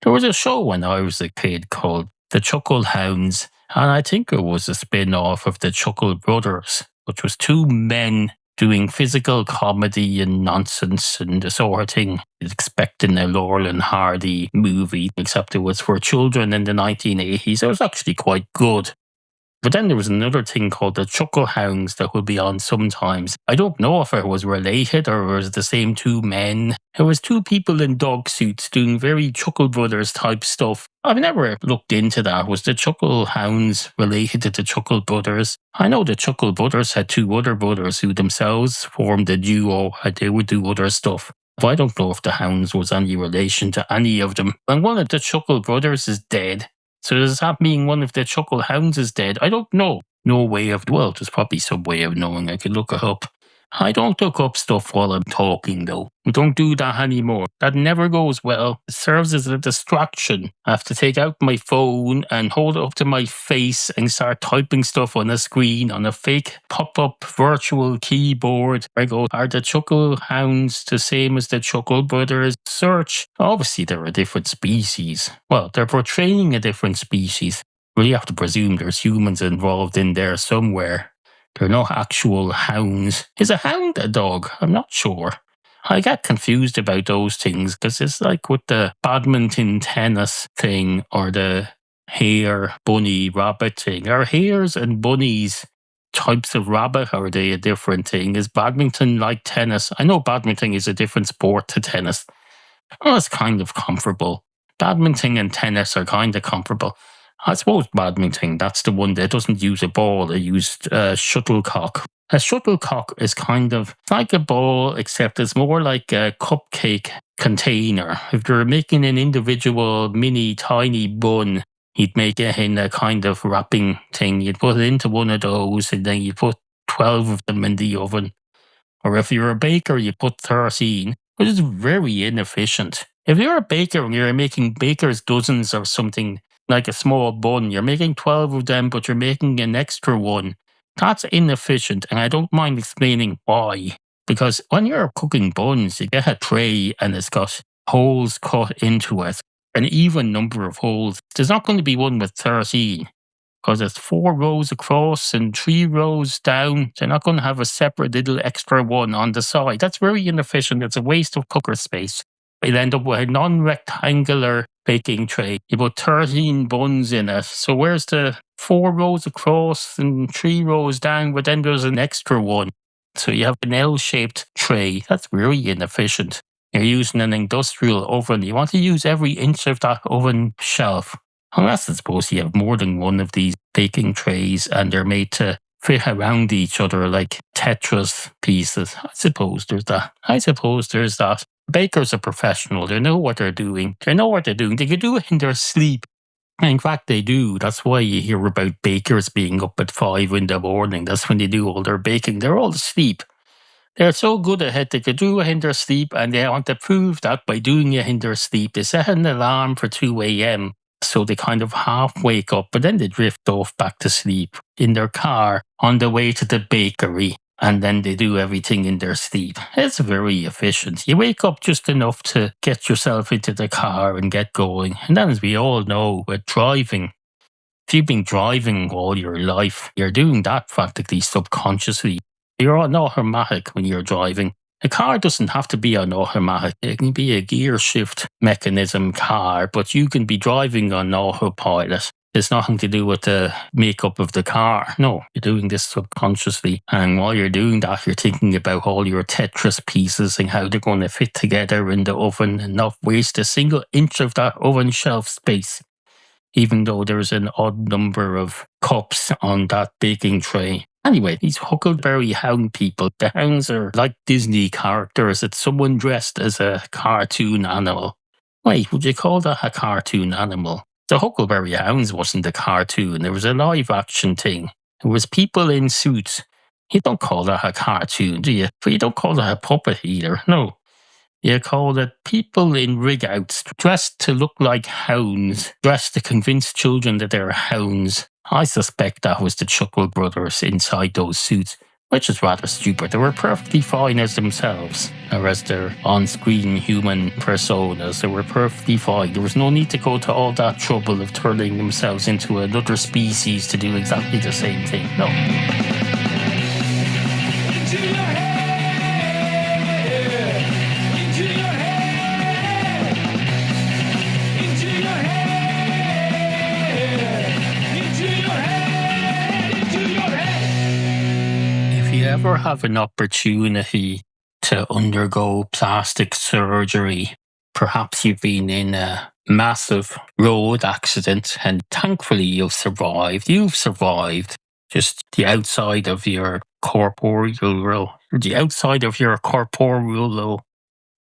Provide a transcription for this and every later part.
There was a show when I was a kid called The Chuckle Hounds, and I think it was a spin off of the Chuckle Brothers, which was two men doing physical comedy and nonsense and the sort of thing you'd expect in a Laurel and Hardy movie, except it was for children in the 1980s. It was actually quite good. But then there was another thing called the Chuckle Hounds that would be on sometimes. I don't know if it was related or it was the same two men. It was two people in dog suits doing very Chuckle Brothers type stuff. I've never looked into that. Was the Chuckle Hounds related to the Chuckle Brothers? I know the Chuckle Brothers had two other brothers who themselves formed a duo and they would do other stuff. But I don't know if the Hounds was any relation to any of them. And one of the Chuckle Brothers is dead. So does that mean one of the Chuckle Hounds is dead? I don't know. No way of, well, there's probably some way of knowing. I could look it up. I don't look up stuff while I'm talking, though. We don't do that anymore. That never goes well. It serves as a distraction. I have to take out my phone and hold it up to my face and start typing stuff on a screen on a fake pop-up virtual keyboard. I go, are the Chuckle Hounds the same as the Chuckle Brothers? Search. Obviously, they're a different species. Well, they're portraying a different species. We have to presume there's humans involved in there somewhere. They're not actual hounds. Is a hound a dog? I'm not sure. I get confused about those things because it's like with the badminton tennis thing or the hare, bunny, rabbit thing. Are hares and bunnies types of rabbit or are they a different thing? Is badminton like tennis? I know badminton is a different sport to tennis. Oh, it's kind of comparable. Badminton and tennis are kind of comparable. I suppose badminton, that's the one that doesn't use a ball, it used a shuttlecock. A shuttlecock is kind of like a ball, except it's more like a cupcake container. If you're making an individual mini tiny bun, you'd make it in a kind of wrapping thing. You'd put it into one of those and then you put 12 of them in the oven. Or if you're a baker, you put 13, which is very inefficient. If you're a baker and you're making baker's dozens or something, like a small bun, you're making 12 of them, but you're making an extra one. That's inefficient, and I don't mind explaining why. Because when you're cooking buns, you get a tray and it's got holes cut into it, an even number of holes. There's not going to be one with 13, because it's 4 rows across and 3 rows down. They're not going to have a separate little extra one on the side. That's very inefficient. It's a waste of cooker space. You'll end up with a non-rectangular baking tray. You put 13 buns in it. So where's the 4 rows across and 3 rows down, but then there's an extra one. So you have an L-shaped tray. That's very inefficient. You're using an industrial oven. You want to use every inch of that oven shelf. Unless I suppose you have more than one of these baking trays and they're made to fit around each other like Tetris pieces. I suppose there's that. Bakers are professional. They know what they're doing. They can do it in their sleep. In fact, they do. That's why you hear about bakers being up at 5 in the morning. That's when they do all their baking. They're all asleep. They're so good at it, they can do it in their sleep, and they want to prove that by doing it in their sleep. They set an alarm for 2 a.m. So they kind of half wake up, but then they drift off back to sleep in their car on the way to the bakery. And then they do everything in their sleep. It's very efficient. You wake up just enough to get yourself into the car and get going. And then, as we all know, with driving, if you've been driving all your life, you're doing that practically subconsciously. You're on automatic when you're driving. A car doesn't have to be on automatic. It can be a gear shift mechanism car, but you can be driving on autopilot. It's nothing to do with the makeup of the car. No, you're doing this subconsciously. And while you're doing that, you're thinking about all your Tetris pieces and how they're going to fit together in the oven and not waste a single inch of that oven shelf space, even though there's an odd number of cups on that baking tray. Anyway, these Huckleberry Hound people, the hounds are like Disney characters. It's someone dressed as a cartoon animal. Wait, would you call that a cartoon animal? The Huckleberry Hounds wasn't a cartoon. There was a live action thing. There was people in suits. You don't call that a cartoon, do you? But you don't call that a puppet either. No. You call it people in rig-outs, dressed to look like hounds, dressed to convince children that they're hounds. I suspect that was the Chuckle Brothers inside those suits. which is rather stupid. They were perfectly fine as themselves, or as their on-screen human personas. They were perfectly fine. There was no need to go to all that trouble of turning themselves into another species to do exactly the same thing. No. If you ever have an opportunity to undergo plastic surgery, perhaps you've been in a massive road accident and thankfully you've survived. You've survived. Just the outside of your corporeal,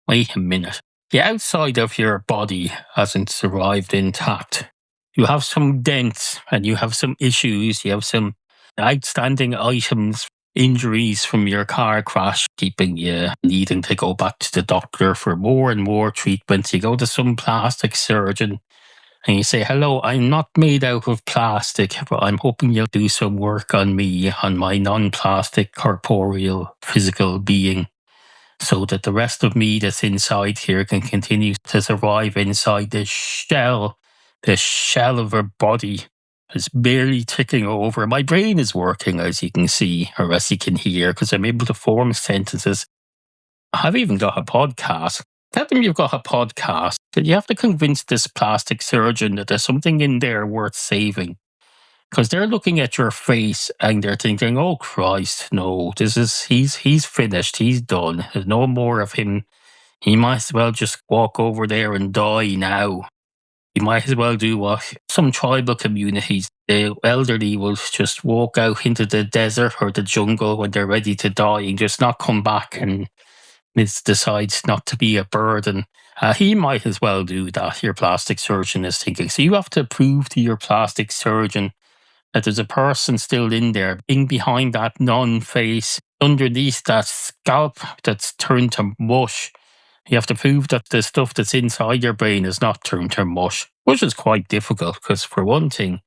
wait a minute. The outside of your body hasn't survived intact. You have some dents and you have some issues. You have some outstanding items, injuries from your car crash, keeping you needing to go back to the doctor for more and more treatments. You go to some plastic surgeon and you say, hello, I'm not made out of plastic, but I'm hoping you'll do some work on me, on my non-plastic corporeal physical being, so that the rest of me that's inside here can continue to survive inside this shell. The shell of a body is barely ticking over. My brain is working, as you can see, or as you can hear, because I'm able to form sentences. I've even got a podcast. Tell them you've got a podcast. That you have to convince this plastic surgeon that there's something in there worth saving. Because they're looking at your face and they're thinking, oh Christ, no, he's finished, he's done. There's no more of him. He might as well just walk over there and die now. He might as well do what some tribal communities, the elderly will just walk out into the desert or the jungle when they're ready to die and just not come back, and decides not to be a burden. He might as well do that, your plastic surgeon is thinking. So you have to prove to your plastic surgeon that there's a person still in there, in behind that non-face, underneath that scalp that's turned to mush. You have to prove that the stuff that's inside your brain is not turned to mush, which is quite difficult because, for one thing,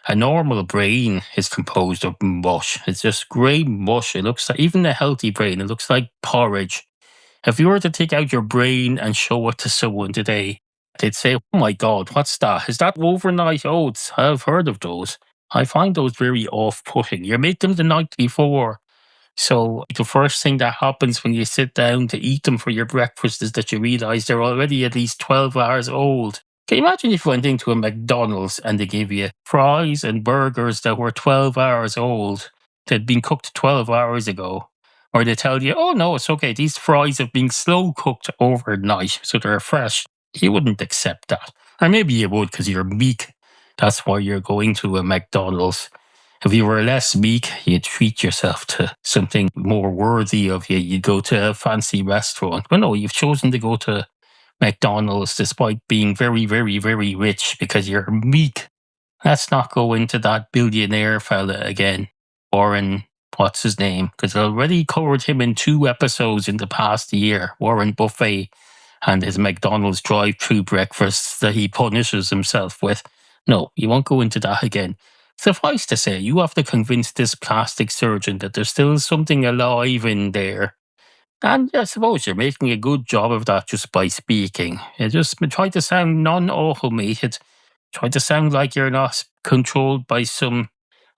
a normal brain is composed of mush. It's just grey mush. It looks like, even a healthy brain, it looks like porridge. If you were to take out your brain and show it to someone today, they'd say, oh my God, what's that? Is that overnight oats? I've heard of those. I find those very off-putting. You make them the night before. So the first thing that happens when you sit down to eat them for your breakfast is that you realise they're already at least 12 hours old. Can you imagine if you went into a McDonald's and they gave you fries and burgers that were 12 hours old, that had been cooked 12 hours ago? Or they tell you, oh no, it's okay, these fries have been slow cooked overnight, so they're fresh. You wouldn't accept that. Or maybe you would because you're meek. That's why you're going to a McDonald's. If you were less meek, you'd treat yourself to something more worthy of you. You'd go to a fancy restaurant. But no, you've chosen to go to McDonald's despite being very, very, very rich because you're meek. Let's not go into that billionaire fella again. Warren, what's his name? Because I already covered him in 2 episodes in the past year. Warren Buffett and his McDonald's drive-through breakfasts that he punishes himself with. No, you won't go into that again. Suffice to say, you have to convince this plastic surgeon that there's still something alive in there. And I suppose you're making a good job of that just by speaking. You just try to sound non-automated. Try to sound like you're not controlled by some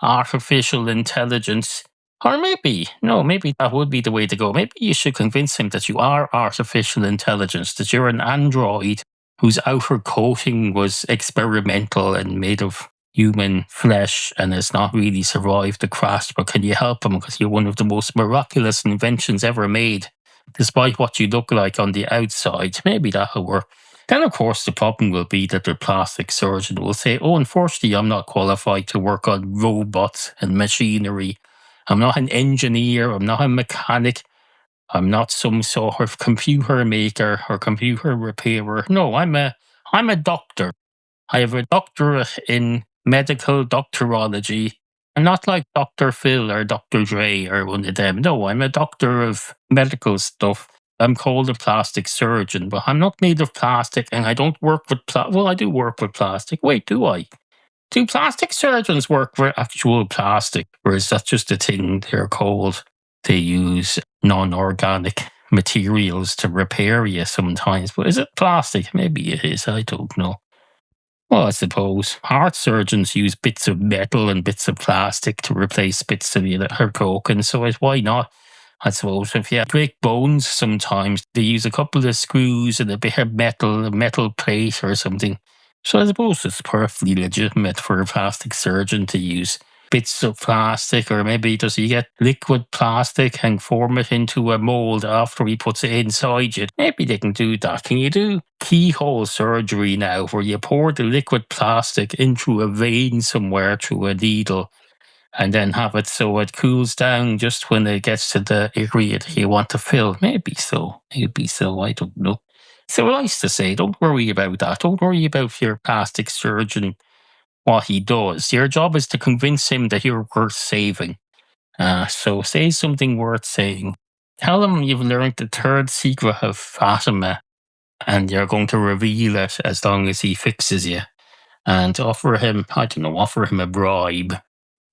artificial intelligence. Or maybe that would be the way to go. Maybe you should convince him that you are artificial intelligence, that you're an android whose outer coating was experimental and made of human flesh and has not really survived the crash. But can you help him because you're one of the most miraculous inventions ever made, despite what you look like on the outside? Maybe that'll work. Then, of course, the problem will be that the plastic surgeon will say, oh, unfortunately, I'm not qualified to work on robots and machinery. I'm not an engineer. I'm not a mechanic. I'm not some sort of computer maker or computer repairer. No, I'm a doctor. I have a doctorate in medical doctorology. I'm not like Dr. Phil or Dr. Dre or one of them. No, I'm a doctor of medical stuff. I'm called a plastic surgeon, but I'm not made of plastic and I don't work with well, I do work with plastic. Wait, do I? Do plastic surgeons work with actual plastic, or is that just a thing they're called? they use non-organic materials to repair you sometimes. But is it plastic? Maybe it is. I don't know. Well, I suppose heart surgeons use bits of metal and bits of plastic to replace bits of you that are broken. So why not? I suppose if you break bones, sometimes they use a couple of screws and a bit of metal, a metal plate or something. So I suppose it's perfectly legitimate for a plastic surgeon to use bits of plastic, or maybe does he get liquid plastic and form it into a mold after he puts it inside you? Maybe they can do that. Can you do keyhole surgery now where you pour the liquid plastic into a vein somewhere through a needle and then have it so it cools down just when it gets to the area that you want to fill? Maybe so. Maybe so. I don't know. So I used to say, don't worry about that. Don't worry about your plastic surgeon, what he does. Your job is to convince him that you're worth saving. So say something worth saying. Tell him you've learned the third secret of Fatima and you're going to reveal it as long as he fixes you. And offer him, I don't know, offer him a bribe.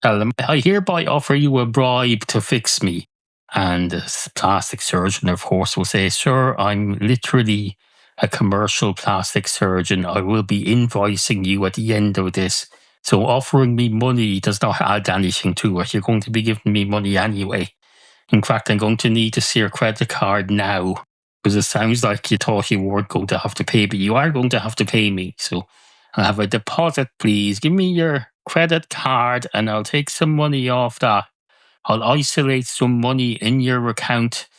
Tell him, I hereby offer you a bribe to fix me. And the plastic surgeon, of course, will say, sir, I'm literally a commercial plastic surgeon. I will be invoicing you at the end of this. So offering me money does not add anything to it. You're going to be giving me money anyway. In fact, I'm going to need to see your credit card now because it sounds like you thought you weren't going to have to pay, but you are going to have to pay me. So I'll have a deposit, please. Give me your credit card and I'll take some money off that. I'll isolate some money in your account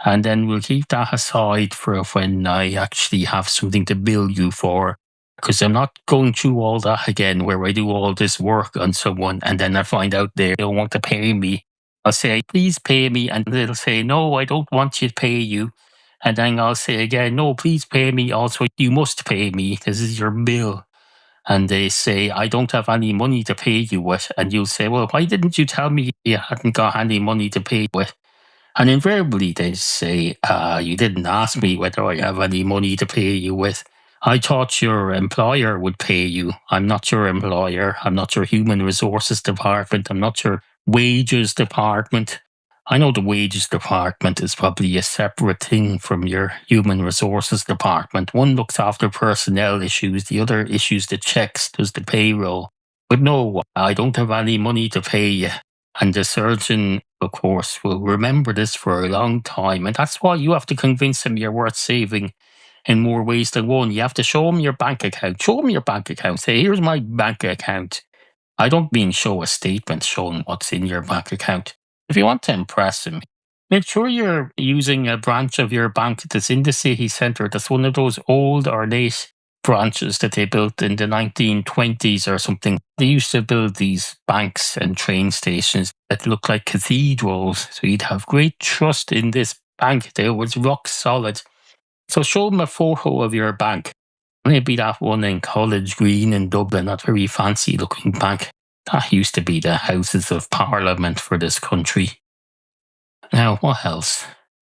and then we'll keep that aside for when I actually have something to bill you for. Because I'm not going through all that again where I do all this work on someone and then I find out they don't want to pay me. I'll say, please pay me. And they'll say, no, I don't want you to pay you. And then I'll say again, no, please pay me. Also, you must pay me. This is your bill. And they say, I don't have any money to pay you with. And you'll say, well, why didn't you tell me you hadn't got any money to pay with? And invariably they say, you didn't ask me whether I have any money to pay you with. I thought your employer would pay you. I'm not your employer. I'm not your human resources department. I'm not your wages department. I know the wages department is probably a separate thing from your human resources department. One looks after personnel issues, the other issues the checks, does the payroll. But no, I don't have any money to pay you. And the surgeon, of course, will remember this for a long time. And that's why you have to convince him you're worth saving in more ways than one. You have to show him your bank account. Show him your bank account. Say, here's my bank account. I don't mean show a statement showing what's in your bank account. If you want to impress him, make sure you're using a branch of your bank that's in the city centre. That's one of those old ornate branches that they built in the 1920s or something. They used to build these banks and train stations that look like cathedrals. So you'd have great trust in this bank. They was rock solid. So show them a photo of your bank. Maybe that one in College Green in Dublin, that very fancy looking bank. That used to be the Houses of Parliament for this country. Now, what else?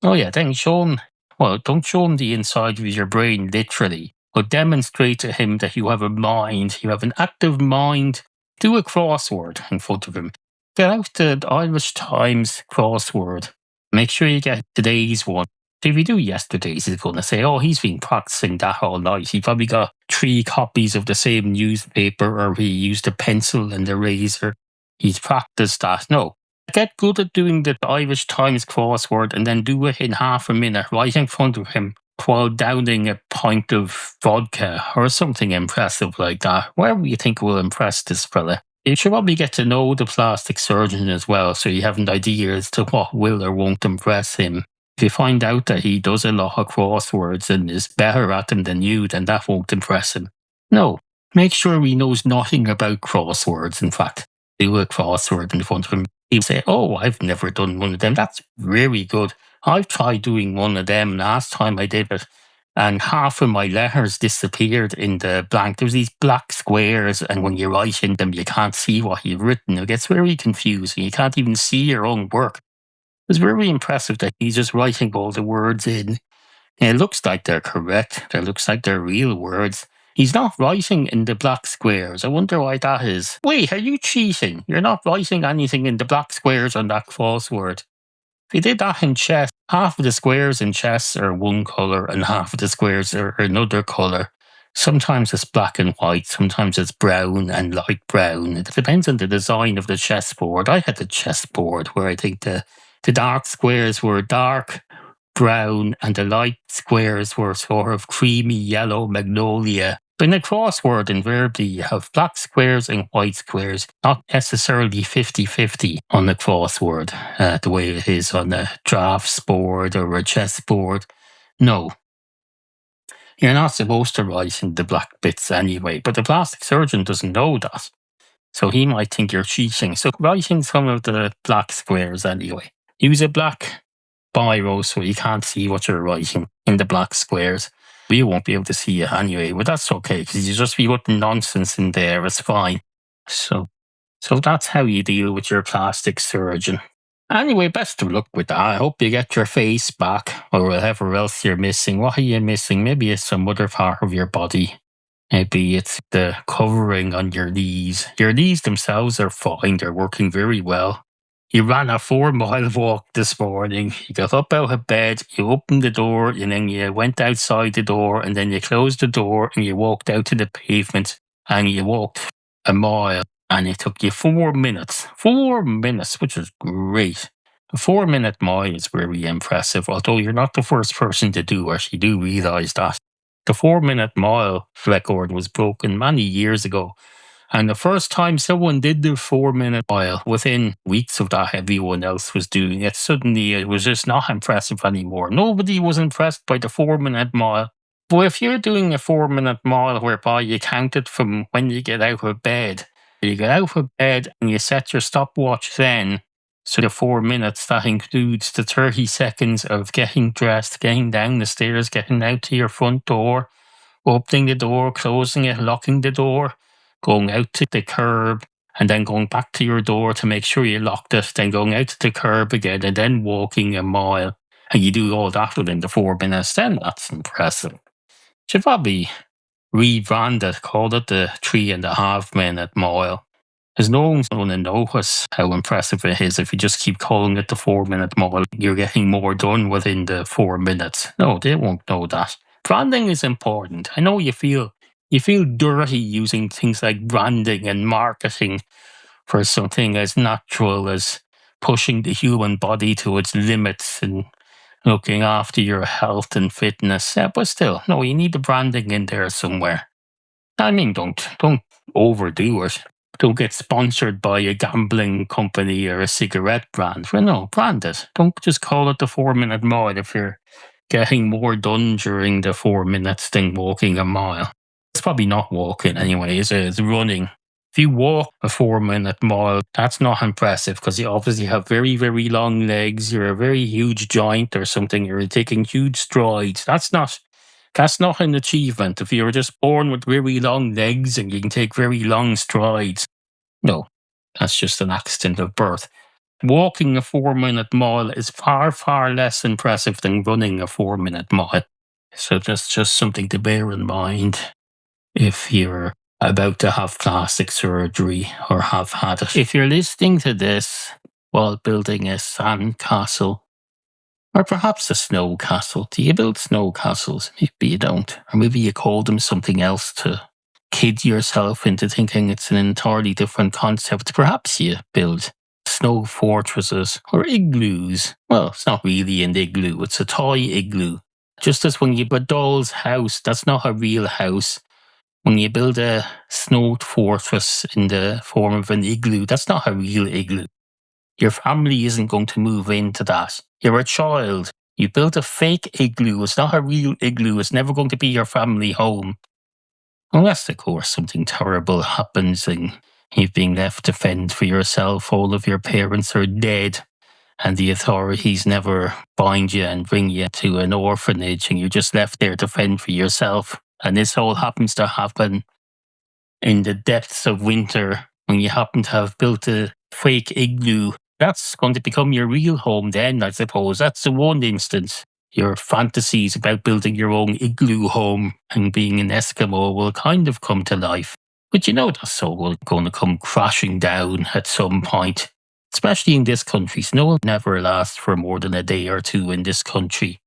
Oh yeah, then show him, well, don't show him the inside of your brain literally, but demonstrate to him that you have a mind, you have an active mind. Do a crossword in front of him. Get out the Irish Times crossword. Make sure you get today's one. So if you do yesterday's, he's going to say, oh, he's been practicing that all night. He probably got 3 copies of the same newspaper, or he used a pencil and a razor. He's practiced that. No. Get good at doing the Irish Times crossword and then do it in half a minute right in front of him while downing a pint of vodka or something impressive like that. Whatever you think will impress this fella. You should probably get to know the plastic surgeon as well, so you have an idea as to what will or won't impress him. If you find out that he does a lot of crosswords and is better at them than you, then that won't impress him. No, make sure he knows nothing about crosswords, in fact. Do a crossword in front of him. He'll say, oh, I've never done one of them. That's very good. I've tried doing one of them last time I did it, and half of my letters disappeared in the blank. There's these black squares, and when you write in them, you can't see what you've written. It gets very confusing. You can't even see your own work. It's very impressive that he's just writing all the words in. And it looks like they're correct. It looks like they're real words. He's not writing in the black squares. I wonder why that is. Wait, are you cheating? You're not writing anything in the black squares on that crossword. If you did that in chess, half of the squares in chess are one colour and half of the squares are another colour. Sometimes it's black and white, sometimes it's brown and light brown. It depends on the design of the chessboard. I had a chessboard where I think the dark squares were dark brown and the light squares were sort of creamy yellow magnolia. But in a crossword, invariably, you have black squares and white squares, not necessarily 50-50 on the crossword, the way it is on a drafts board or a chessboard. No, you're not supposed to write in the black bits anyway, but the plastic surgeon doesn't know that. So he might think you're cheating. So write in some of the black squares anyway. Use a black biro so you can't see what you're writing in the black squares. You won't be able to see it anyway, but that's okay because you just be putting nonsense in there. It's fine. So that's how you deal with your plastic surgeon. Anyway, best of luck with that. I hope you get your face back or whatever else you're missing. What are you missing? Maybe it's some other part of your body. Maybe it's the covering on your knees. Your knees themselves are fine. They're working very well. You ran a 4-mile walk this morning. You got up out of bed, you opened the door, and then you went outside the door, and then you closed the door, and you walked out to the pavement, and you walked a mile, and it took you 4 minutes. 4 minutes, which is great. A 4-minute mile is very impressive, although you're not the first person to do it. You do realise that. The 4-minute mile record was broken many years ago. And the first time someone did the 4-minute mile, within weeks of that, everyone else was doing it. Suddenly, it was just not impressive anymore. Nobody was impressed by the 4-minute mile. But if you're doing a 4-minute mile whereby you count it from when you get out of bed, you get out of bed and you set your stopwatch then. So the 4 minutes, that includes the 30 seconds of getting dressed, getting down the stairs, getting out to your front door, opening the door, closing it, locking the door, going out to the curb, and then going back to your door to make sure you locked it, then going out to the curb again, and then walking a mile. And you do all that within the 4 minutes, then that's impressive. Should probably rebrand it, call it the 3.5-minute mile. Because no one's going to notice how impressive it is if you just keep calling it the 4-minute mile. You're getting more done within the 4 minutes. No, they won't know that. Branding is important. I know you feel dirty using things like branding and marketing for something as natural as pushing the human body to its limits and looking after your health and fitness. But still, no, you need the branding in there somewhere. I mean, don't overdo it. Don't get sponsored by a gambling company or a cigarette brand. Well, no, brand it. Don't just call it the 4-minute mile if you're getting more done during the 4 minutes than walking a mile. It's probably not walking anyway, it's running. If you walk a 4-minute mile, that's not impressive because you obviously have very, very long legs. You're a very huge giant or something. You're taking huge strides. That's not an achievement. If you were just born with very long legs and you can take very long strides, no, that's just an accident of birth. Walking a 4-minute mile is far, far less impressive than running a 4-minute mile. So that's just something to bear in mind if you're about to have plastic surgery or have had it. If you're listening to this while building a sandcastle, or perhaps a snow castle. Do you build snow castles? Maybe you don't. Or maybe you call them something else to kid yourself into thinking it's an entirely different concept. Perhaps you build snow fortresses or igloos. Well, it's not really an igloo. It's a toy igloo. Just as when you build a doll's house, that's not a real house. When you build a snow fortress in the form of an igloo, that's not a real igloo. Your family isn't going to move into that. You're a child. You built a fake igloo. It's not a real igloo. It's never going to be your family home. Unless, of course, something terrible happens and you've been left to fend for yourself. All of your parents are dead and the authorities never find you and bring you to an orphanage and you're just left there to fend for yourself. And this all happens to happen in the depths of winter when you happen to have built a fake igloo. That's going to become your real home then, I suppose. That's the one instance. Your fantasies about building your own igloo home and being an Eskimo will kind of come to life. But you know that's all going to come crashing down at some point. Especially in this country, snow never lasts for more than a day or two in this country.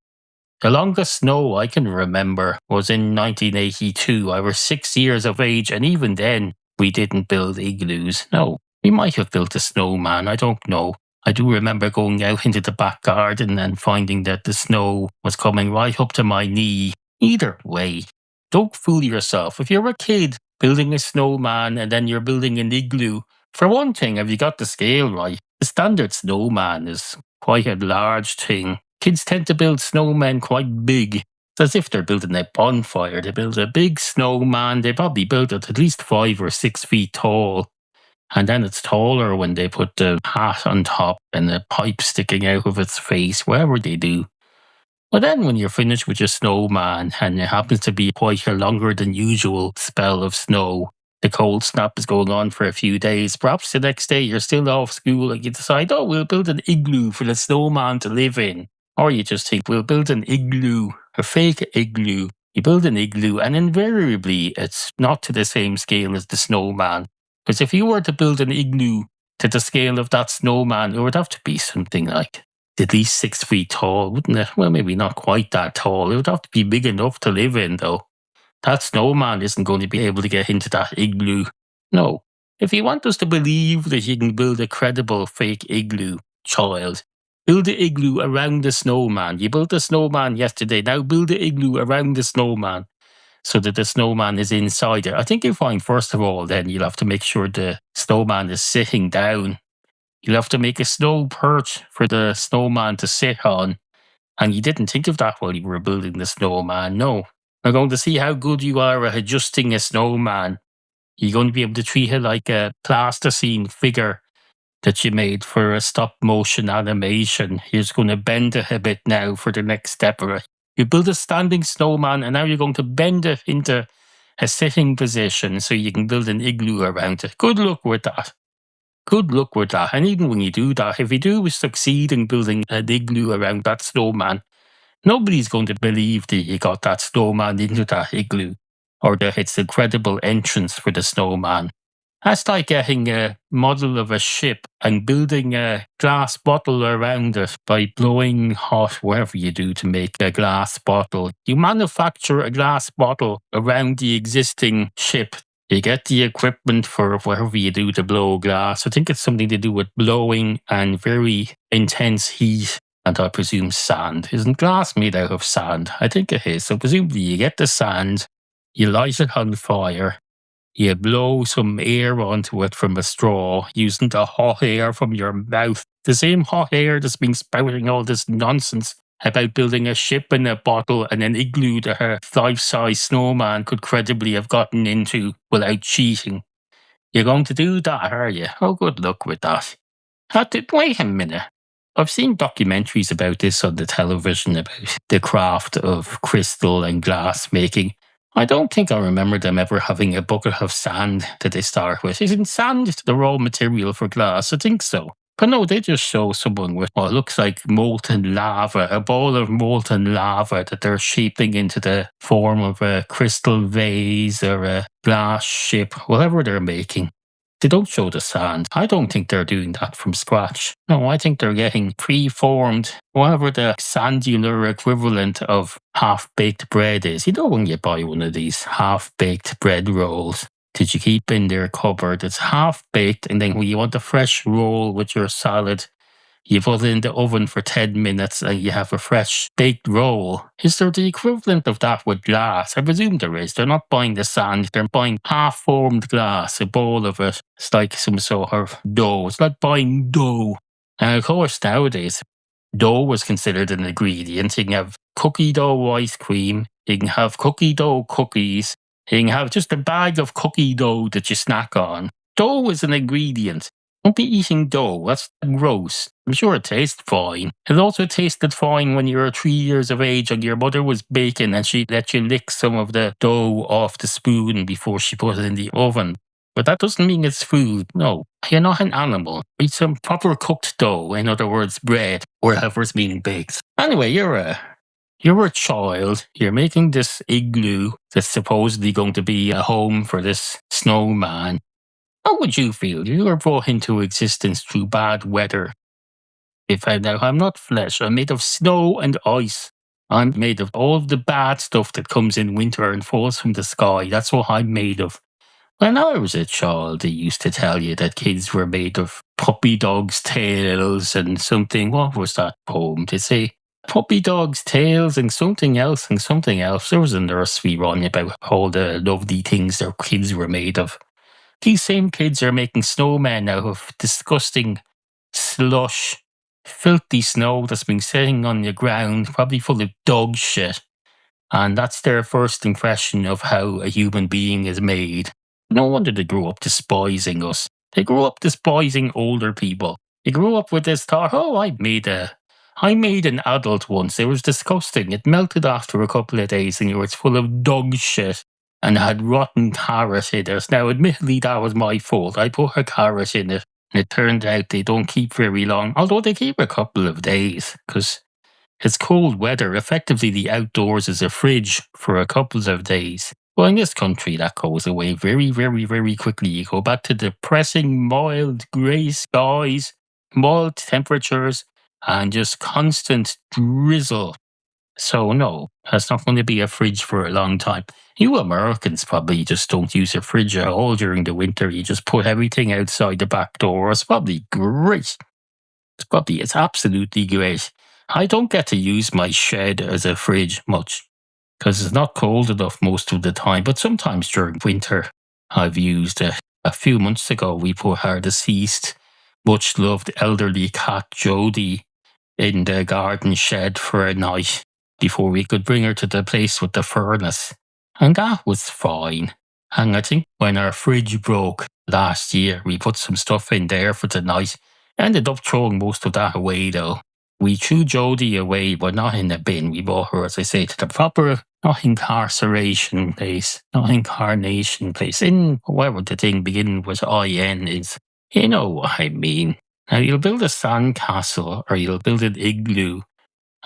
The longest snow I can remember was in 1982. I was 6 years of age, and even then, we didn't build igloos. No, we might have built a snowman, I don't know. I do remember going out into the back garden and finding that the snow was coming right up to my knee. Either way, don't fool yourself. If you're a kid building a snowman and then you're building an igloo, for one thing, have you got the scale right? The standard snowman is quite a large thing. Kids tend to build snowmen quite big. It's as if they're building a bonfire. They build a big snowman. They probably build it at least 5 or 6 feet tall. And then it's taller when they put the hat on top and the pipe sticking out of its face, whatever they do. But then when you're finished with your snowman and it happens to be quite a longer than usual spell of snow, the cold snap is going on for a few days. Perhaps the next day you're still off school and you decide, oh, we'll build an igloo for the snowman to live in. Or you just think, we'll build an igloo, a fake igloo. You build an igloo and invariably it's not to the same scale as the snowman. Because if you were to build an igloo to the scale of that snowman, it would have to be something like at least 6 feet tall, wouldn't it? Well, maybe not quite that tall. It would have to be big enough to live in, though. That snowman isn't going to be able to get into that igloo. No. If you want us to believe that you can build a credible fake igloo, child, build the igloo around the snowman. You built the snowman yesterday. Now build the igloo around the snowman so that the snowman is inside it. I think you'll find, first of all, then you'll have to make sure the snowman is sitting down. You'll have to make a snow perch for the snowman to sit on. And you didn't think of that while you were building the snowman. No. We're going to see how good you are at adjusting a snowman. You're going to be able to treat it like a plasticine figure that you made for a stop motion animation. You're just going to bend it a bit now for the next step of it. You build a standing snowman and now you're going to bend it into a sitting position so you can build an igloo around it. Good luck with that. Good luck with that. And even when you do that, if you do succeed in building an igloo around that snowman, nobody's going to believe that you got that snowman into that igloo or that it's a credible entrance for the snowman. That's like getting a model of a ship and building a glass bottle around it by blowing hot whatever you do to make a glass bottle. You manufacture a glass bottle around the existing ship. You get the equipment for whatever you do to blow glass. I think it's something to do with blowing and very intense heat and I presume sand. Isn't glass made out of sand? I think it is. So presumably you get the sand, you light it on fire, you blow some air onto it from a straw using the hot air from your mouth. The same hot air that's been spouting all this nonsense about building a ship in a bottle and an igloo that a life-size snowman could credibly have gotten into without cheating. You're going to do that, are you? Oh, good luck with that. Wait a minute. I've seen documentaries about this on the television about the craft of crystal and glass making. I don't think I remember them ever having a bucket of sand that they start with. Isn't sand the raw material for glass? I think so. But no, they just show someone with what looks like molten lava, a ball of molten lava that they're shaping into the form of a crystal vase or a glass ship, whatever they're making. They don't show the sand. I don't think they're doing that from scratch. No, I think they're getting pre-formed, whatever the sandular equivalent of half-baked bread is. You know when you buy one of these half-baked bread rolls that you keep in their cupboard, it's half-baked, and then when you want a fresh roll with your salad, you put it in the oven for 10 minutes and you have a fresh baked roll. Is there the equivalent of that with glass? I presume there is. They're not buying the sand. They're buying half-formed glass, a bowl of it. It's like some sort of dough. It's like buying dough. And of course, nowadays, dough was considered an ingredient. You can have cookie dough ice cream. You can have cookie dough cookies. You can have just a bag of cookie dough that you snack on. Dough is an ingredient. Don't be eating dough. That's gross. I'm sure it tastes fine. It also tasted fine when you were 3 years of age and your mother was baking and she let you lick some of the dough off the spoon before she put it in the oven. But that doesn't mean it's food. No, you're not an animal. Eat some proper cooked dough. In other words, bread, or whatever's being baked. Anyway, you're a child. You're making this igloo that's supposedly going to be a home for this snowman. How would you feel if you were brought into existence through bad weather? They found out I'm not flesh, I'm made of snow and ice. I'm made of all of the bad stuff that comes in winter and falls from the sky. That's what I'm made of. When I was a child, they used to tell you that kids were made of puppy dogs' tails and something. What was that poem? They say puppy dogs' tails and something else and something else. There was a nursery rhyme about all the lovely things their kids were made of. These same kids are making snowmen out of disgusting slush, filthy snow that's been sitting on the ground, probably full of dog shit. And that's their first impression of how a human being is made. No wonder they grew up despising us. They grew up despising older people. They grew up with this thought, oh, I made an adult once. It was disgusting. It melted after a couple of days and it was full of dog shit and had rotten carrot in it. Now, admittedly, that was my fault. I put a carrot in it and it turned out they don't keep very long, although they keep a couple of days because it's cold weather. Effectively, the outdoors is a fridge for a couple of days. Well, in this country, that goes away very, very, very quickly. You go back to depressing, mild grey skies, mild temperatures, and just constant drizzle. So, no, that's not going to be a fridge for a long time. You Americans probably just don't use a fridge at all during the winter. You just put everything outside the back door. It's probably great. It's absolutely great. I don't get to use my shed as a fridge much because it's not cold enough most of the time, but sometimes during winter I've used it. A few months ago, we put our deceased, much loved elderly cat Jody in the garden shed for a night before we could bring her to the place with the furnace. And that was fine. And I think when our fridge broke last year, we put some stuff in there for the night. Ended up throwing most of that away though. We threw Jody away, but not in a bin. We brought her, as I say, to the proper, not incarceration place, not incarnation place, in whatever the thing beginning with IN is. You know what I mean. Now you'll build a sandcastle, or you'll build an igloo,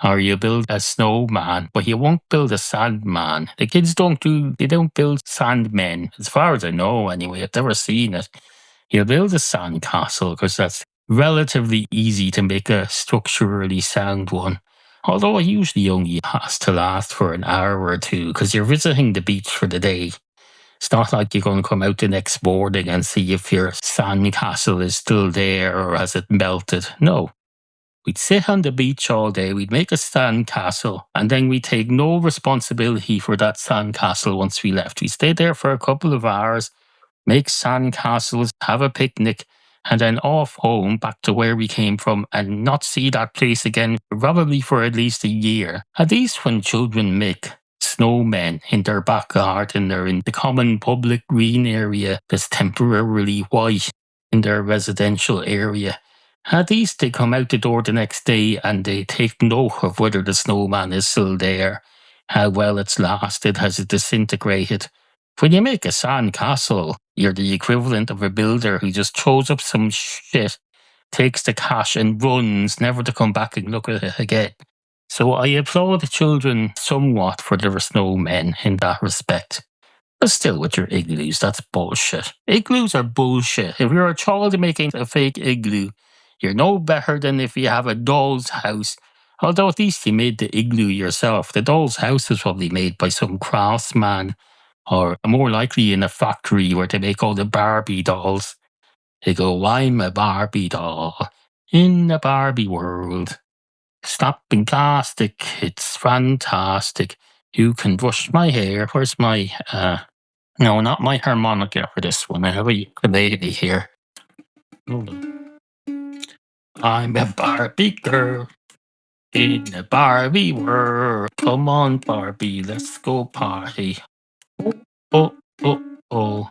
or you'll build a snowman, but you won't build a sandman. The kids they don't build sandmen, as far as I know anyway. I've never seen it. You'll build a sandcastle because that's relatively easy to make a structurally sound one. Although it usually only has to last for an hour or two because you're visiting the beach for the day. It's not like you're going to come out the next morning and see if your sandcastle is still there or has it melted. No. We'd sit on the beach all day, we'd make a sandcastle, and then we'd take no responsibility for that sandcastle once we left. We'd stay there for a couple of hours, make sandcastles, have a picnic, and then off home back to where we came from and not see that place again, probably for at least a year. At least when children make snowmen in their back garden or in the common public green area that's temporarily white in their residential area, at least they come out the door the next day and they take note of whether the snowman is still there, how well it's lasted, has it disintegrated. When you make a sand castle, you're the equivalent of a builder who just throws up some shit, takes the cash and runs, never to come back and look at it again. So I applaud the children somewhat for their snowmen in that respect. But still, with your igloos, that's bullshit. Igloos are bullshit. If you're a child making a fake igloo, you're no better than if you have a doll's house. Although at least you made the igloo yourself. The doll's house was probably made by some craftsman, or more likely in a factory where they make all the Barbie dolls. They go, I'm a Barbie doll in a Barbie world. Stop being plastic, it's fantastic. You can brush my hair. Where's my, no, not my harmonica for this one. I have a ukulele here. Hold on. I'm a Barbie girl in a Barbie world. Come on, Barbie, let's go party. Oh, oh, oh, oh.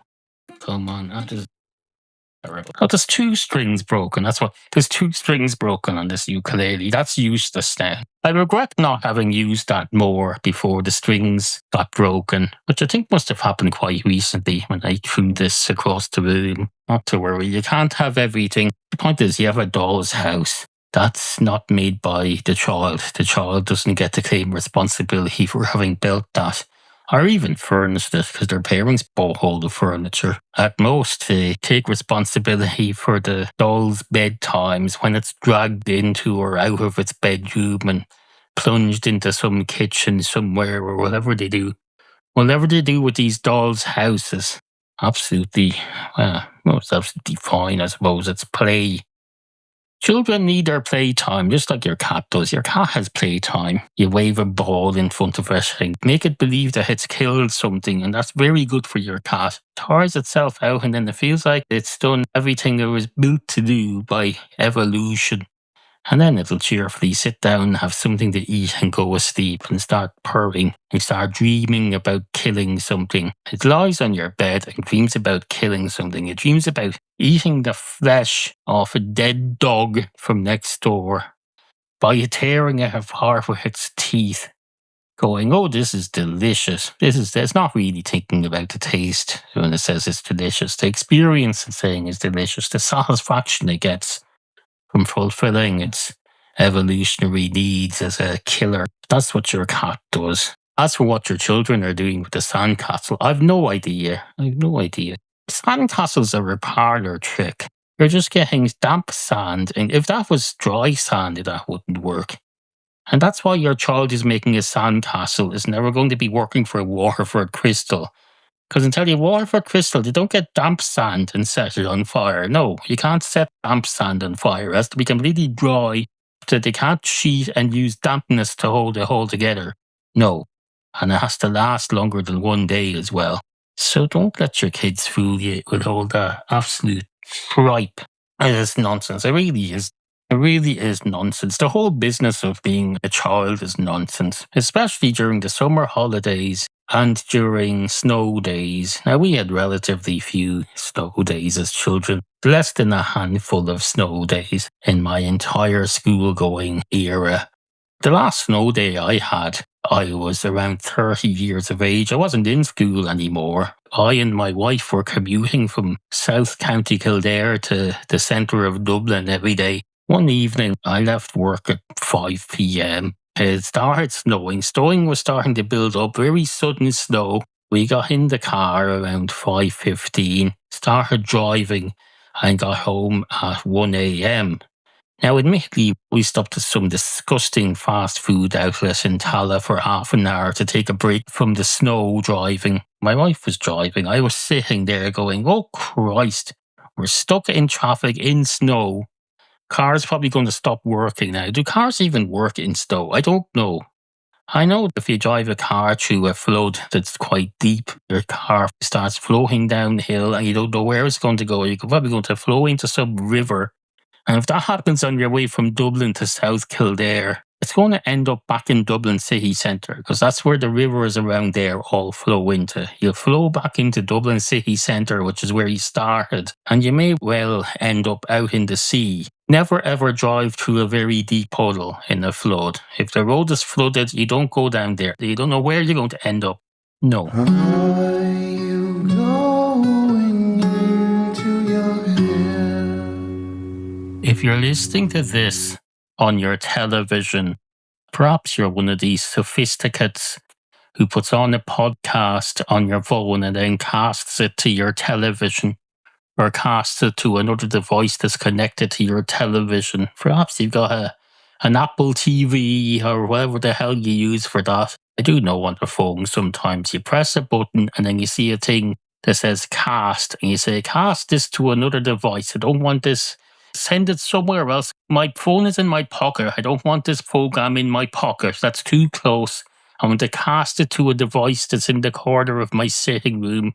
Come on, oh, there's two strings broken. There's two strings broken on this ukulele. That's useless now. I regret not having used that more before the strings got broken, which I think must have happened quite recently when I threw this across the room. Not to worry, you can't have everything. The point is, you have a doll's house. That's not made by the child. The child doesn't get to claim responsibility for having built that. or even furnished it because their parents bought all the furniture. At most, they take responsibility for the doll's bedtimes when it's dragged into or out of its bedroom and plunged into some kitchen somewhere or whatever they do. Whatever they do with these dolls' houses, absolutely, well, it's absolutely fine, I suppose. It's play. Children need their playtime, just like your cat does. Your cat has playtime. You wave a ball in front of it and make it believe that it's killed something, and that's very good for your cat. It tires itself out, and then it feels like it's done everything it was built to do by evolution. And then it'll cheerfully sit down, have something to eat, and go asleep and start purring and start dreaming about killing something. It lies on your bed and dreams about killing something. It dreams about eating the flesh off a dead dog from next door by tearing it apart with its teeth, going, "Oh, this is delicious. It's not really thinking about the taste when it says it's delicious. The experience of saying it's delicious, the satisfaction it gets from fulfilling its evolutionary needs as a killer. That's what your cat does. As for what your children are doing with the sandcastle, I've no idea. Sandcastles are a parlour trick. You're just getting damp sand, and if that was dry sand, that wouldn't work. And that's why your child is making a sandcastle is never going to be working for Waterford Crystal. Because until you Waterford Crystal, they don't get damp sand and set it on fire. No, you can't set damp sand on fire. It has to be completely dry so they can't sheet and use dampness to hold it all together. No. And it has to last longer than 1 day as well. So don't let your kids fool you with all that absolute tripe. It is nonsense. It really is. It really is nonsense. The whole business of being a child is nonsense, especially during the summer holidays and during snow days. Now, we had relatively few snow days as children, less than a handful of snow days in my entire school-going era. The last snow day I had, I was around 30 years of age. I wasn't in school anymore. I and my wife were commuting from South County Kildare to the centre of Dublin every day. One evening, I left work at 5 p.m. It started snowing. Snowing was starting to build up, very sudden snow. We got in the car around 5:15, started driving, and got home at 1 a.m. Now, admittedly, we stopped at some disgusting fast food outlet in Tala for half an hour to take a break from the snow driving. My wife was driving. I was sitting there going, "Oh, Christ, we're stuck in traffic in snow. Cars probably going to stop working now." Do cars even work in snow? I don't know. I know if you drive a car through a flood that's quite deep, your car starts flowing downhill and you don't know where it's going to go. You could probably going to flow into some river. And if that happens on your way from Dublin to South Kildare, it's going to end up back in Dublin city centre because that's where the rivers around there all flow into. You'll flow back into Dublin city centre, which is where you started, and you may well end up out in the sea. Never ever drive through a very deep puddle in a flood. If the road is flooded, you don't go down there. You don't know where you're going to end up. No. Are you going into your head? If you're listening to this on your television, perhaps you're one of these sophisticates who puts on a podcast on your phone and then casts it to your television or casts it to another device that's connected to your television. Perhaps you've got an Apple TV or whatever the hell you use for that. I do know on the phone sometimes you press a button and then you see a thing that says cast and you say, "Cast this to another device. I don't want this. Send it somewhere else. My phone is in my pocket. I don't want this program in my pocket. That's too close. I want to cast it to a device that's in the corner of my sitting room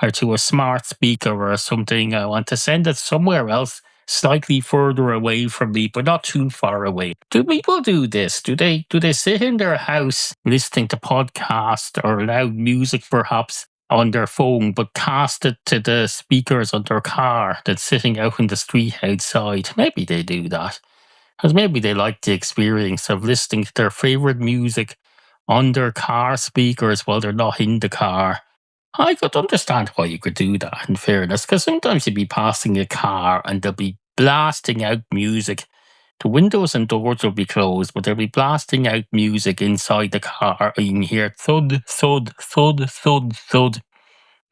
or to a smart speaker or something. I want to send it somewhere else, slightly further away from me, but not too far away." Do people do this? Do they sit in their house listening to podcasts or loud music perhaps on their phone, but cast it to the speakers on their car that's sitting out in the street outside? Maybe they do that. Because maybe they like the experience of listening to their favourite music on their car speakers while they're not in the car. I could understand why you could do that, in fairness, because sometimes you'd be passing a car and they'll be blasting out music The windows and doors will be closed, but they'll be blasting out music inside the car. You can hear thud, thud, thud, thud, thud,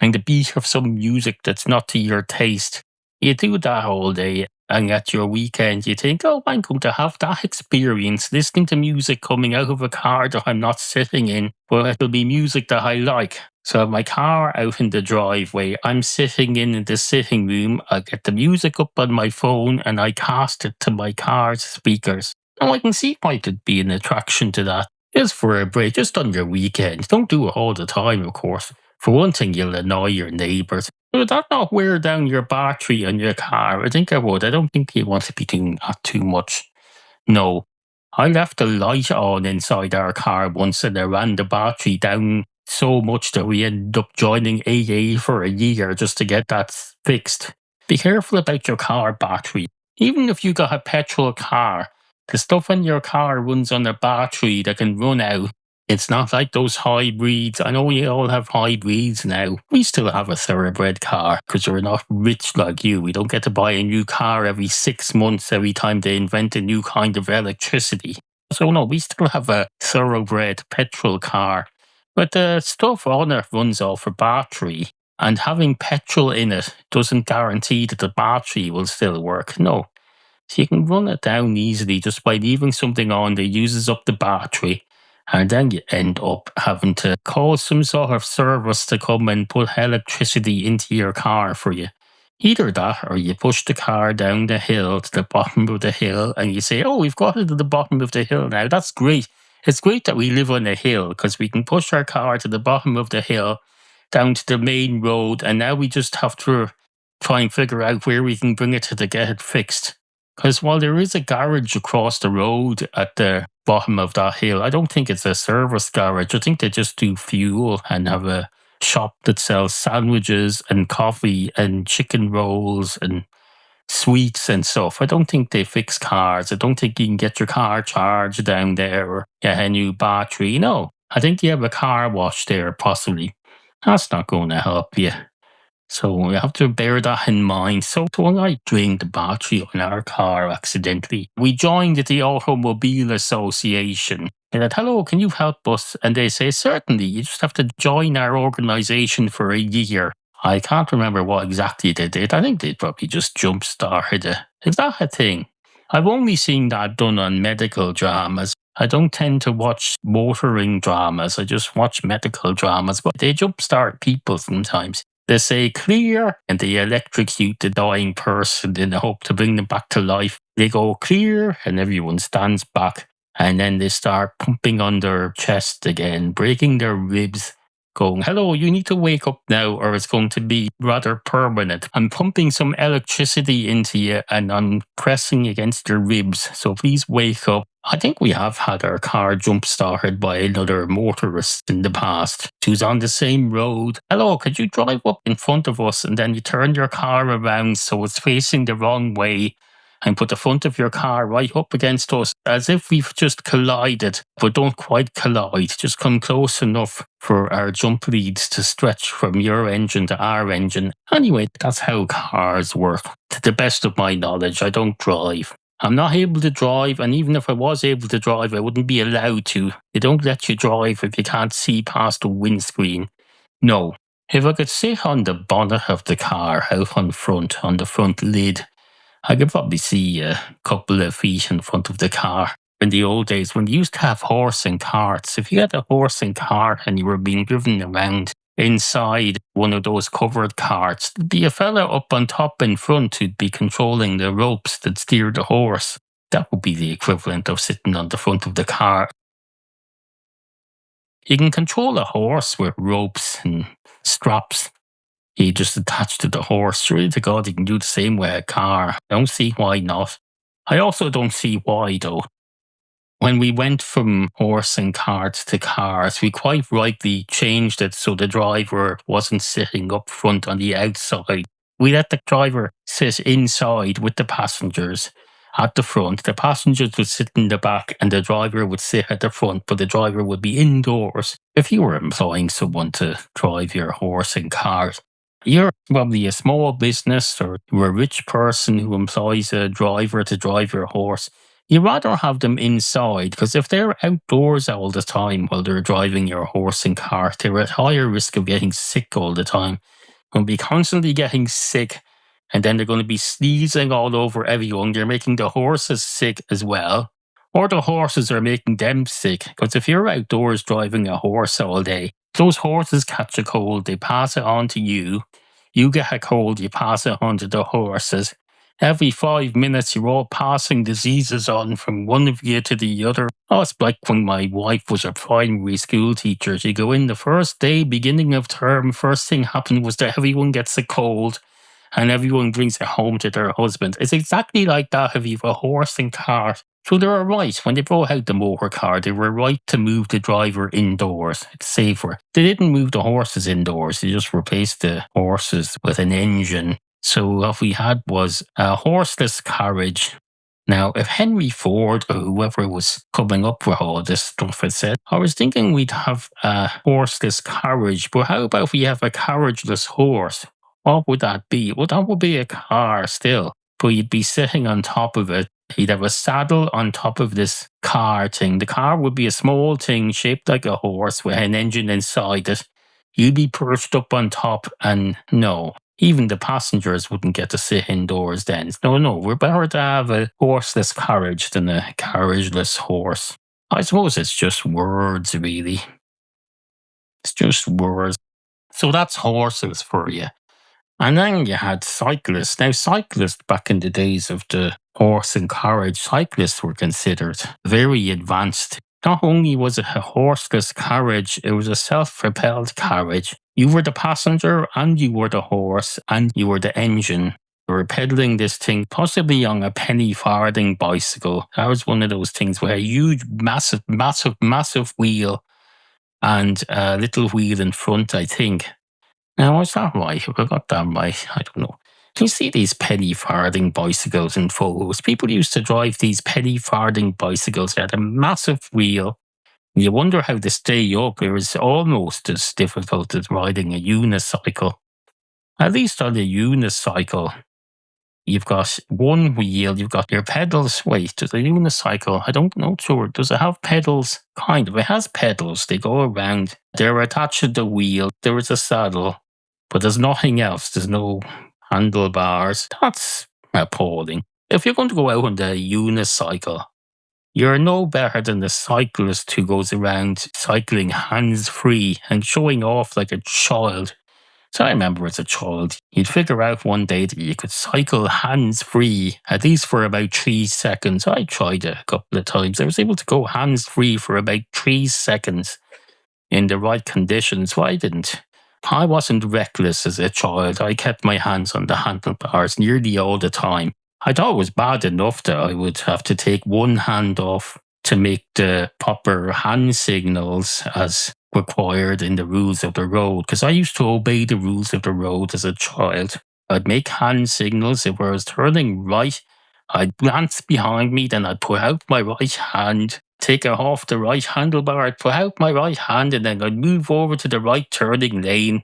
and the beat of some music that's not to your taste. You do that all day, and at your weekend, you think, oh, I'm going to have that experience listening to music coming out of a car that I'm not sitting in, but it'll be music that I like. So I have my car out in the driveway. I'm sitting in the sitting room. I get the music up on my phone and I cast it to my car's speakers. Now I can see why there'd be an attraction to that. Just for a break, just on your weekend. Don't do it all the time, of course. For one thing, you'll annoy your neighbours. Would that not wear down your battery on your car? I think I would. I don't think you want to be doing that too much. No. I left the light on inside our car once and I ran the battery down so much that we ended up joining AA for a year just to get that fixed. Be careful about your car battery. Even if you got a petrol car, the stuff in your car runs on a battery that can run out. It's not like those hybrids. I know we all have hybrids now. We still have a thoroughbred car because we're not rich like you. We don't get to buy a new car every 6 months every time they invent a new kind of electricity. So no, we still have a thoroughbred petrol car. But the stuff on it runs off a battery. And having petrol in it doesn't guarantee that the battery will still work. No. So you can run it down easily just by leaving something on that uses up the battery. And then you end up having to call some sort of service to come and put electricity into your car for you. Either that or you push the car down the hill to the bottom of the hill and you say, oh, we've got it to the bottom of the hill now. That's great. It's great that we live on a hill because we can push our car to the bottom of the hill down to the main road, and now we just have to try and figure out where we can bring it to get it fixed. Because while there is a garage across the road at the bottom of that hill, I don't think it's a service garage. I think they just do fuel and have a shop that sells sandwiches and coffee and chicken rolls and sweets and stuff. I don't think they fix cars. I don't think you can get your car charged down there or get a new battery. No, I think you have a car wash there, possibly. That's not going to help you. So we have to bear that in mind. So when I drained the battery on our car accidentally, we joined the Automobile Association. And said, hello, can you help us? And they say, certainly, you just have to join our organisation for a year. I can't remember what exactly they did. I think they probably just jump-started it. Is that a thing? I've only seen that done on medical dramas. I don't tend to watch motoring dramas. I just watch medical dramas, but they jumpstart people sometimes. They say clear and they electrocute the dying person in the hope to bring them back to life. They go clear and everyone stands back, and then they start pumping on their chest again, breaking their ribs, going, hello, you need to wake up now or it's going to be rather permanent. I'm pumping some electricity into you and I'm pressing against your ribs, so please wake up. I think we have had our car jump-started by another motorist in the past who's on the same road. Hello, could you drive up in front of us? And then you turn your car around so it's facing the wrong way and put the front of your car right up against us as if we've just collided, but don't quite collide. Just come close enough for our jump leads to stretch from your engine to our engine. Anyway, that's how cars work. To the best of my knowledge, I don't drive. I'm not able to drive, and even if I was able to drive, I wouldn't be allowed to. They don't let you drive if you can't see past the windscreen. No. If I could sit on the bonnet of the car out on front, on the front lid, I could probably see a couple of feet in front of the car. In the old days, when they used to have horse and carts, if you had a horse and cart and you were being driven around inside one of those covered carts, there'd be a fella up on top in front who'd be controlling the ropes that steer the horse. That would be the equivalent of sitting on the front of the car. You can control a horse with ropes and straps. You just attach to the horse. Really to God, you can do the same with a car. I don't see why not. I also don't see why though. When we went from horse and carts to cars, we quite rightly changed it so the driver wasn't sitting up front on the outside. We let the driver sit inside with the passengers at the front. The passengers would sit in the back and the driver would sit at the front, but the driver would be indoors. If you were employing someone to drive your horse and cart, you're probably a small business or you're a rich person who employs a driver to drive your horse. You rather have them inside because if they're outdoors all the time while they're driving your horse and cart, they're at higher risk of getting sick all the time. They'll be constantly getting sick, and then they're going to be sneezing all over everyone. They're making the horses sick as well, or the horses are making them sick. Because if you're outdoors driving a horse all day, those horses catch a cold, they pass it on to you. You get a cold, you pass it on to the horses. Every 5 minutes, you're all passing diseases on from one of you to the other. Oh, it's like when my wife was a primary school teacher. She'd go in the first day, beginning of term, first thing happened was that everyone gets a cold and everyone brings it home to their husband. It's exactly like that if you have a horse and cart. So they were right. When they brought out the motor car, they were right to move the driver indoors. It's safer. They didn't move the horses indoors. They just replaced the horses with an engine. So what we had was a horseless carriage. Now, if Henry Ford or whoever was coming up with all this stuff had said, I was thinking we'd have a horseless carriage, but how about if we have a carriageless horse? What would that be? Well, that would be a car still, but you'd be sitting on top of it. You'd have a saddle on top of this car thing. The car would be a small thing shaped like a horse with an engine inside it. You'd be perched up on top, and no, even the passengers wouldn't get to sit indoors then. No, we're better to have a horseless carriage than a carriageless horse. I suppose it's just words, really. It's just words. So that's horses for you. And then you had cyclists. Now, cyclists back in the days of the horse and carriage, cyclists were considered very advanced. Not only was it a horseless carriage, it was a self-propelled carriage. You were the passenger and you were the horse and you were the engine. You were pedaling this thing, possibly on a penny farthing bicycle. That was one of those things with a huge, massive wheel and a little wheel in front, I think. Now, is that right? Have I got that right? I don't know. You see these penny farthing bicycles in photos. People used to drive these penny farthing bicycles. They had a massive wheel. You wonder how they stay up. It was almost as difficult as riding a unicycle. At least on a unicycle, you've got one wheel, you've got your pedals. Wait, does a unicycle? I don't know, sure. Does it have pedals? Kind of. It has pedals. They go around. They're attached to the wheel. There is a saddle. But there's nothing else. There's no handlebars. That's appalling. If you're going to go out on the unicycle, you're no better than the cyclist who goes around cycling hands-free and showing off like a child. So I remember as a child, you'd figure out one day that you could cycle hands-free, at least for about 3 seconds. I tried it a couple of times. I was able to go hands-free for about 3 seconds in the right conditions. Why didn't I wasn't reckless as a child. I kept my hands on the handlebars nearly all the time. I thought it was bad enough that I would have to take one hand off to make the proper hand signals as required in the rules of the road, because I used to obey the rules of the road as a child. I'd make hand signals if I was turning right. I'd glance behind me, then I'd put out my right hand, take it off the right handlebar, I'd put out my right hand, and then I'd move over to the right turning lane,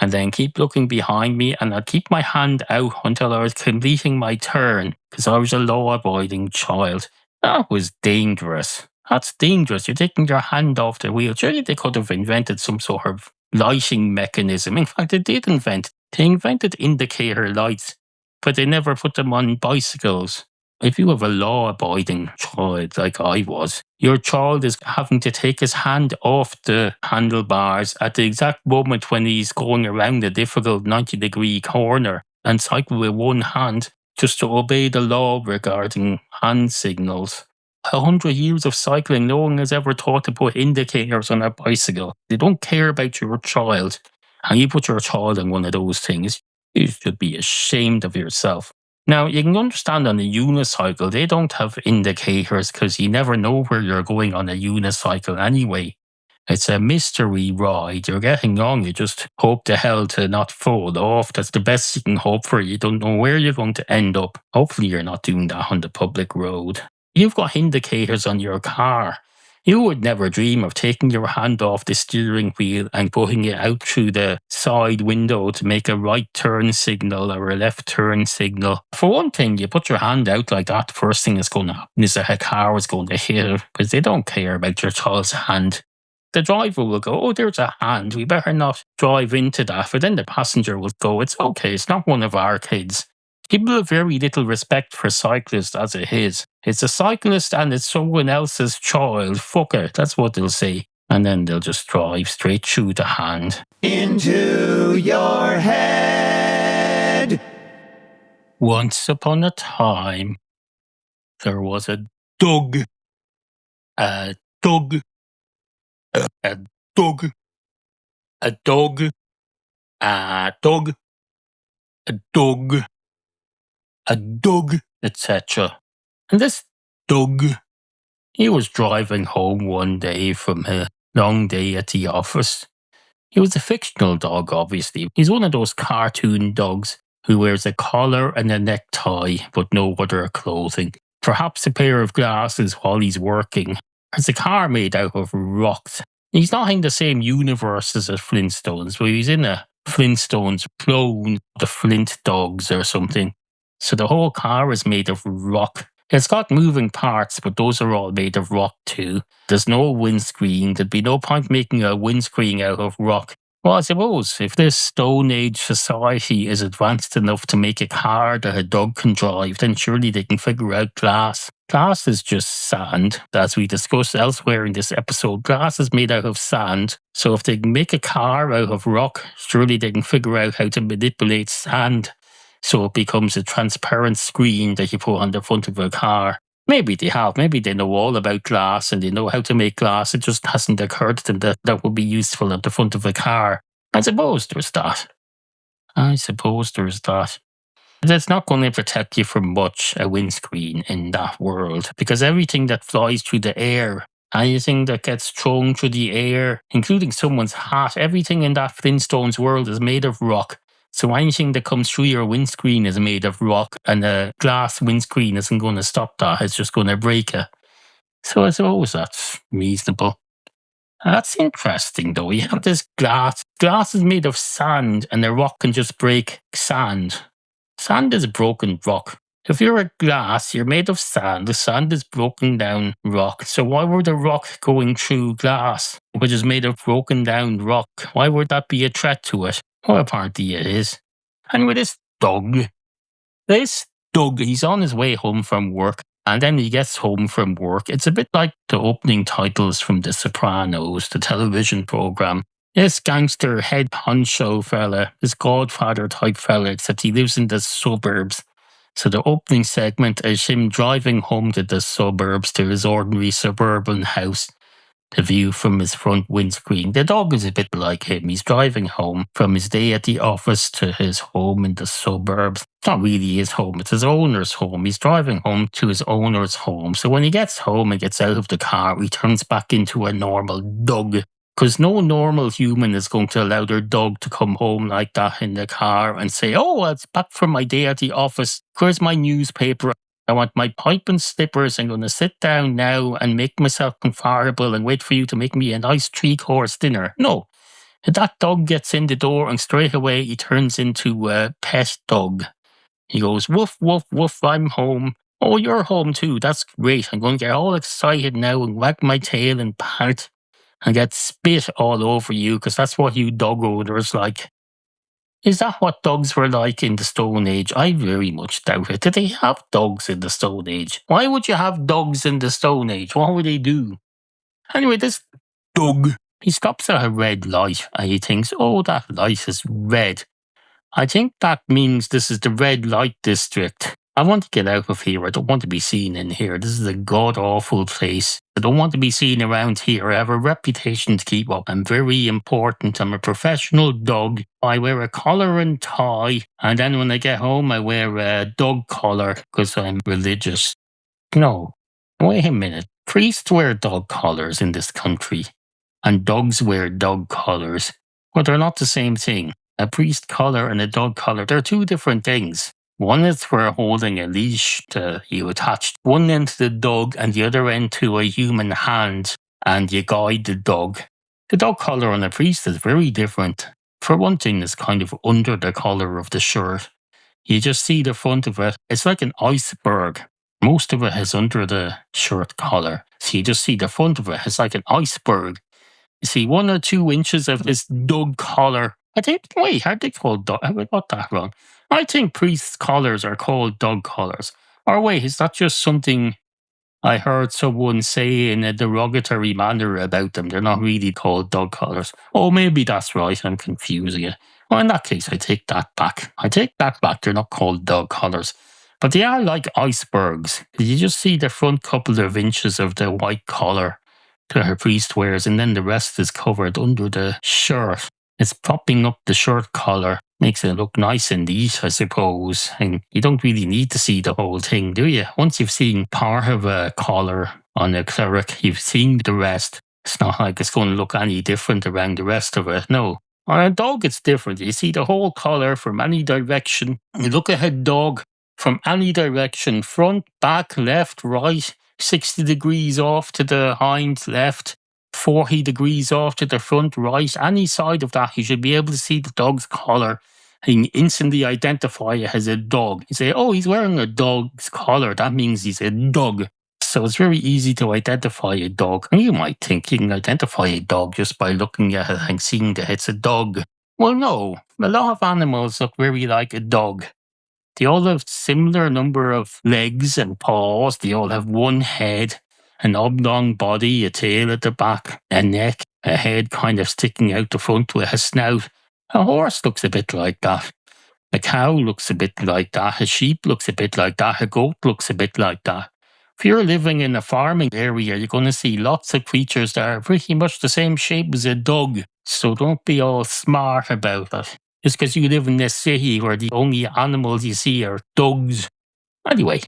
and then keep looking behind me, and I'd keep my hand out until I was completing my turn, because I was a law-abiding child. That was dangerous. That's dangerous. You're taking your hand off the wheel. Surely they could have invented some sort of lighting mechanism. In fact, they did invent. They invented indicator lights, but they never put them on bicycles. If you have a law-abiding child like I was, your child is having to take his hand off the handlebars at the exact moment when he's going around a difficult 90-degree corner and cycle with one hand just to obey the law regarding hand signals. 100 years of cycling, no one has ever thought to put indicators on a bicycle. They don't care about your child. And you put your child on one of those things, you should be ashamed of yourself. Now, you can understand on a unicycle, they don't have indicators because you never know where you're going on a unicycle anyway. It's a mystery ride. You're getting on, you just hope to hell to not fall off. That's the best you can hope for. You don't know where you're going to end up. Hopefully you're not doing that on the public road. You've got indicators on your car. You would never dream of taking your hand off the steering wheel and putting it out through the side window to make a right turn signal or a left turn signal. For one thing, you put your hand out like that, the first thing that's going to happen is that a car is going to hit it, because they don't care about your child's hand. The driver will go, oh, there's a hand, we better not drive into that. But then the passenger will go, it's okay, it's not one of our kids. People have very little respect for cyclists as it is. It's a cyclist and it's someone else's child. Fuck it, that's what they'll say. And then they'll just drive straight through the hand. Into your head. Once upon a time, there was a dog. A dog. A dog. A dog. A dog. A dog. A dog, etc. And this dog, he was driving home one day from a long day at the office. He was a fictional dog, obviously. He's one of those cartoon dogs who wears a collar and a necktie, but no other clothing. Perhaps a pair of glasses while he's working. There's a car made out of rocks. He's not in the same universe as the Flintstones, but he's in a Flintstones clone, the Flint Dogs or something. So the whole car is made of rock. It's got moving parts, but those are all made of rock too. There's no windscreen. There'd be no point making a windscreen out of rock. Well, I suppose if this Stone Age society is advanced enough to make a car that a dog can drive, then surely they can figure out glass. Glass is just sand. As we discussed elsewhere in this episode, glass is made out of sand. So if they can make a car out of rock, surely they can figure out how to manipulate sand so it becomes a transparent screen that you put on the front of a car. Maybe they have. Maybe they know all about glass and they know how to make glass. It just hasn't occurred to them that would be useful at the front of a car. I suppose there's that. It's not going to protect you from much, a windscreen in that world, because everything that flies through the air, anything that gets thrown through the air, including someone's hat, everything in that Flintstones world is made of rock. So anything that comes through your windscreen is made of rock, and a glass windscreen isn't going to stop that. It's just going to break it. So I suppose that's reasonable. That's interesting, though. You have this glass. Glass is made of sand, and the rock can just break sand. Sand is broken rock. If you're a glass, you're made of sand. The sand is broken down rock. So why would the rock going through glass, which is made of broken down rock? Why would that be a threat to it? Well, apparently it is. Anyway, this dog, he's on his way home from work, and then he gets home from work. It's a bit like the opening titles from The Sopranos, the television program. This gangster head honcho fella, this godfather type fella, except he lives in the suburbs. So the opening segment is him driving home to the suburbs, to his ordinary suburban house. The view from his front windscreen. The dog is a bit like him. He's driving home from his day at the office to his home in the suburbs. It's not really his home, it's his owner's home. He's driving home to his owner's home. So when he gets home and gets out of the car, he turns back into a normal dog. Because no normal human is going to allow their dog to come home like that in the car and say, oh, it's back from my day at the office. Where's my newspaper? I want my pipe and slippers. I'm going to sit down now and make myself comfortable and wait for you to make me a nice 3-course dinner. No. That dog gets in the door and straight away he turns into a pet dog. He goes, woof, woof, woof, I'm home. Oh, you're home too. That's great. I'm going to get all excited now and wag my tail and pant and get spit all over you, because that's what you dog owners like. Is that what dogs were like in the Stone Age? I very much doubt it. Did they have dogs in the Stone Age? Why would you have dogs in the Stone Age? What would they do? Anyway, this dog, he stops at a red light and he thinks, oh, that light is red. I think that means this is the red light district. I want to get out of here. I don't want to be seen in here. This is a god-awful place. I don't want to be seen around here. I have a reputation to keep up. I'm very important. I'm a professional dog. I wear a collar and tie. And then when I get home, I wear a dog collar because I'm religious. No, wait a minute. Priests wear dog collars in this country. And dogs wear dog collars. Well, they're not the same thing. A priest collar and a dog collar, they're two different things. One is for holding a leash you attach one end to the dog and the other end to a human hand. and you guide the dog collar on a priest is very different. For one thing, it's kind of under the collar of the shirt. You just see the front of it. It's like an iceberg. Most of it is under the shirt collar. So you just see the front of it. It's like an iceberg. You see 1 or 2 inches of this dog collar. I think, wait, are they called dog? I got that wrong. I think priests' collars are called dog collars. Or wait, is that just something I heard someone say in a derogatory manner about them? They're not really called dog collars. Oh, maybe that's right. I'm confusing it. Well, in that case, I take that back. They're not called dog collars. But they are like icebergs. You just see the front couple of inches of the white collar that her priest wears, and then the rest is covered under the shirt. It's propping up the shirt collar, makes it look nice and neat, I suppose. And you don't really need to see the whole thing, do you? Once you've seen part of a collar on a cleric, you've seen the rest. It's not like it's going to look any different around the rest of it, no. On a dog, it's different. You see the whole collar from any direction. You look at a dog from any direction, front, back, left, right, 60 degrees off to the hind left, 40 degrees off to the front right. Any side of that, you should be able to see the dog's collar and instantly identify it as a dog. You say, oh, he's wearing a dog's collar. That means he's a dog. So it's very easy to identify a dog. And you might think you can identify a dog just by looking at it and seeing that it's a dog. Well, no. A lot of animals look very like a dog. They all have similar number of legs and paws. They all have one head, an oblong body, a tail at the back, a neck, a head kind of sticking out the front with a snout. A horse looks a bit like that. A cow looks a bit like that. A sheep looks a bit like that. A goat looks a bit like that. If you're living in a farming area, you're going to see lots of creatures that are pretty much the same shape as a dog. So don't be all smart about it. Just because you live in this city where the only animals you see are dogs. Anyway,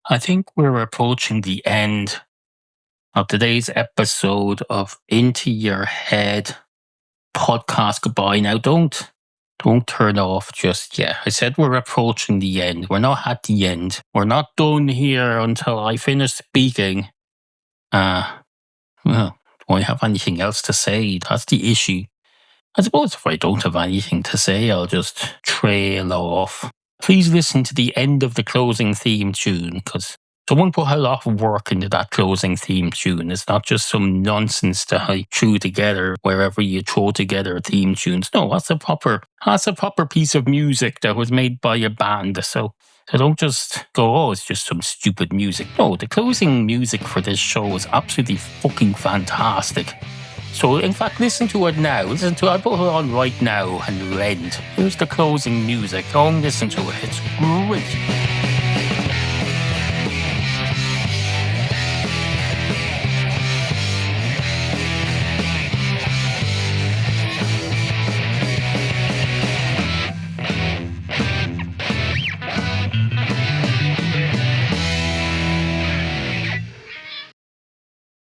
I think we're approaching the end of today's episode of Into Your Head podcast. Goodbye now. Don't turn off just yet. I said we're approaching the end. We're not at the end. We're not done here until I finish speaking. Well, do I have anything else to say? That's the issue. I suppose if I don't have anything to say, I'll just trail off. Please listen to the end of the closing theme tune, because someone put a lot of work into that closing theme tune. It's not just some nonsense that I threw together wherever you throw together theme tunes. No, that's a proper piece of music that was made by a band. So don't just go, oh, it's just some stupid music. No, the closing music for this show is absolutely fucking fantastic. So, in fact, listen to it now. I put it on right now and end. Here's the closing music. Go and listen to it. It's great.